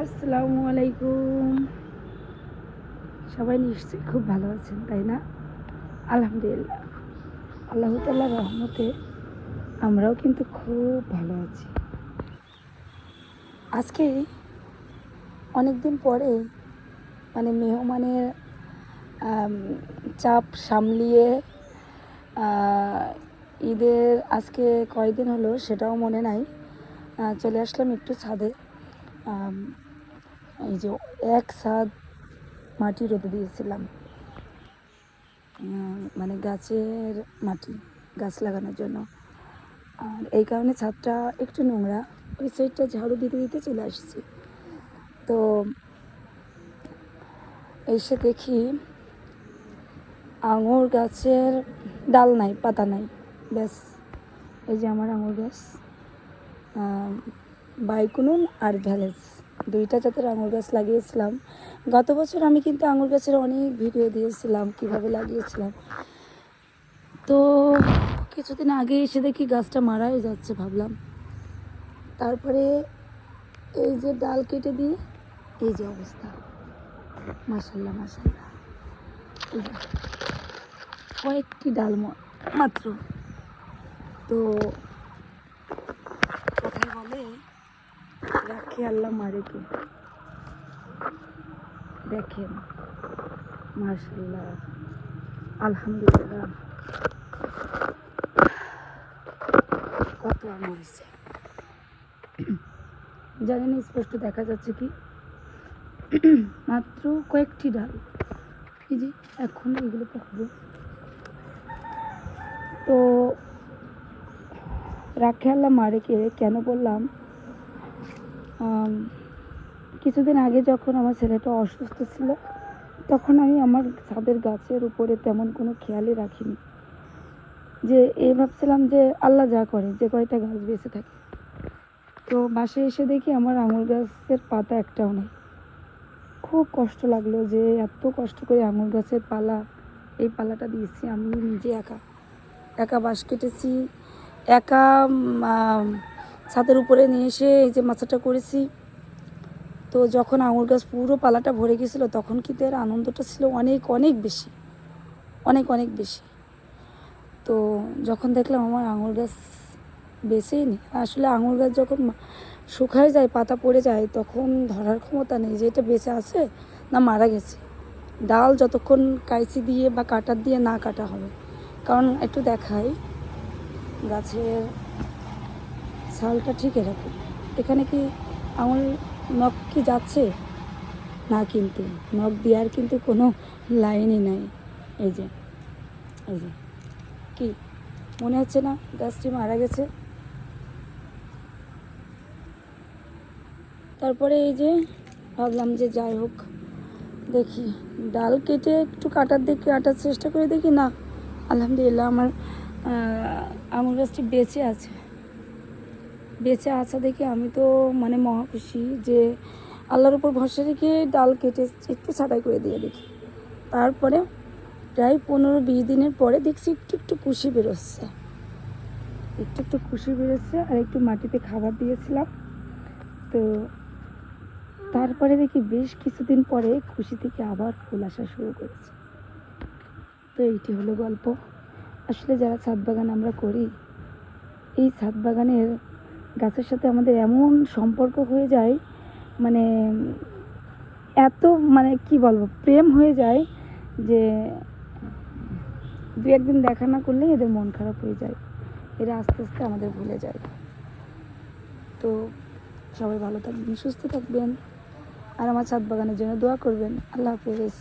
আসসালামু আলাইকুম। সবাই নিশ্চয়ই খুব ভালো আছেন, তাই না? আলহামদুলিল্লাহ, আল্লাহ তাআলার রহমতে আমরাও কিন্তু খুব ভালো আছি। আজকে অনেক দিন পরে মেহমানের আম, চাপ সামলিয়ে ঈদের আজকে কয়দিন হলো সেটাও মনে নাই, চলে আসলাম একটু ছাদে। আম, এই যে এক ছাদ মাটি রোদে দিয়েছিলাম, গাছের মাটি, গাছ লাগানোর জন্য। আর এই কারণে ছাদটা একটু নোংরা, ওই সাইডটা ঝাড়ু দিতে দিতে চলে আসছি। তো এসে দেখি আঙুর গাছের ডাল নাই, পাতা নাই, ব্যাস। এই যে আমার আঙুর গাছ, বাইকুনুন আর ভ্যালেজ, দুইটা জাতের আঙুর গাছ লাগিয়েছিলাম। গত বছর আমি কিন্তু আঙুর গাছের অনেক ভিডিও দিয়েছিলাম কিভাবে লাগিয়েছিলাম। তো কিছুদিন আগে এসে দেখি গাছটা মারা হয়ে যাচ্ছে, ভাবলাম। তারপরে এই যে ডাল কেটে দিয়ে এই যে অবস্থা, মাশাল্লাহ মাশাল্লাহ। কয়েকটি ডাল মাত্র। তো কথায় বলে রাখে আল্লাহ মারে কে। দেখেন, মাশাল্লাহ, আলহামদুলিল্লাহ, কত আঙুর হয়েছে জানি না স্পষ্ট দেখা যাচ্ছে কি, মাত্র কয়েকটি ডাল। এই যে এখন এগুলো পাকবো। তো রাখে আল্লাহ মারেকে কেন বললাম, কিছুদিন আগে যখন আমার ছেলেটা অসুস্থ ছিল, তখন আমি আমার ছাদের গাছের উপরে তেমন কোনো খেয়ালই রাখিনি, যে ভাবছিলাম যে আল্লাহ যা করে, যে কয়টা গাছ বেঁচে থাকে। তো বাসায় এসে দেখি আমার আঙুর গাছের পাতা একটাও নেই। খুব কষ্ট লাগলো যে এত কষ্ট করে আঙুর গাছের এই পালাটা দিয়েছি আমি নিজে, একা বাঁশ কেটেছি, একা ছাদের উপরে নিয়ে এসে এই যে মাচাটা করেছি। তো যখন আঙুর গাছ পুরো পালাটা ভরে গেছিলো, তখন কিন্তু এর আনন্দটা ছিল অনেক অনেক বেশি, অনেক অনেক বেশি। তো যখন দেখলাম আমার আঙুর গাছ বেঁচেই নেই, আসলে আঙুর গাছ যখন শুকায় যায়, পাতা পড়ে যায়, তখন ধরার ক্ষমতা নেই যে এটা বেঁচে আছে না মারা গেছে। ডাল যতক্ষণ কাইচি দিয়ে বা কাটার দিয়ে না কাটা হবে, কারণ একটু দেখাই গাছের ছালটা ঠিক এরকম। এখানে কি আঙুল নখ কি যাচ্ছে না, কিন্তু নখ দেওয়ার কিন্তু কোনো লাইনই নাই। এই যে কি মনে হচ্ছে না গাছটি মারা গেছে? তারপরে এই যে ভাবলাম যে যাই হোক, দেখি ডাল কেটে একটু কাটার চেষ্টা করে দেখি, না আলহামদুলিল্লাহ আমার আঙুর গাছটি বেঁচে আছে দেখে আমি তো মহা খুশি, যে আল্লাহর উপর ভরসা রেখে ডাল কেটে একটু ছাঁটাই করে দিয়ে দেখি। তারপরে প্রায় 15-20 দিনের পরে দেখছি একটু কুশি বেরোচ্ছে, আর একটু মাটিতে খাবার দিয়েছিলাম। তো তারপরে দেখি বেশ কিছুদিন পরে খুশি থেকে আবার ফুল আসা শুরু করেছে। তো এইটি হলো গল্প। আসলে যারা ছাদ বাগান আমরা করি, এই ছাদ বাগানের গাছের সাথে আমাদের এমন সম্পর্ক হয়ে যায়, এত কি বলবো, প্রেম হয়ে যায় যে 2-1 দিন দেখা না করলেই এদের মন খারাপ হয়ে যায়, এরা আস্তে আস্তে আমাদের ভুলে যায়। তো সবাই ভালো থাকবেন, সুস্থ থাকবেন, আর আমার ছাদ বাগানের জন্য দোয়া করবেন। আল্লাহ হাফেজ।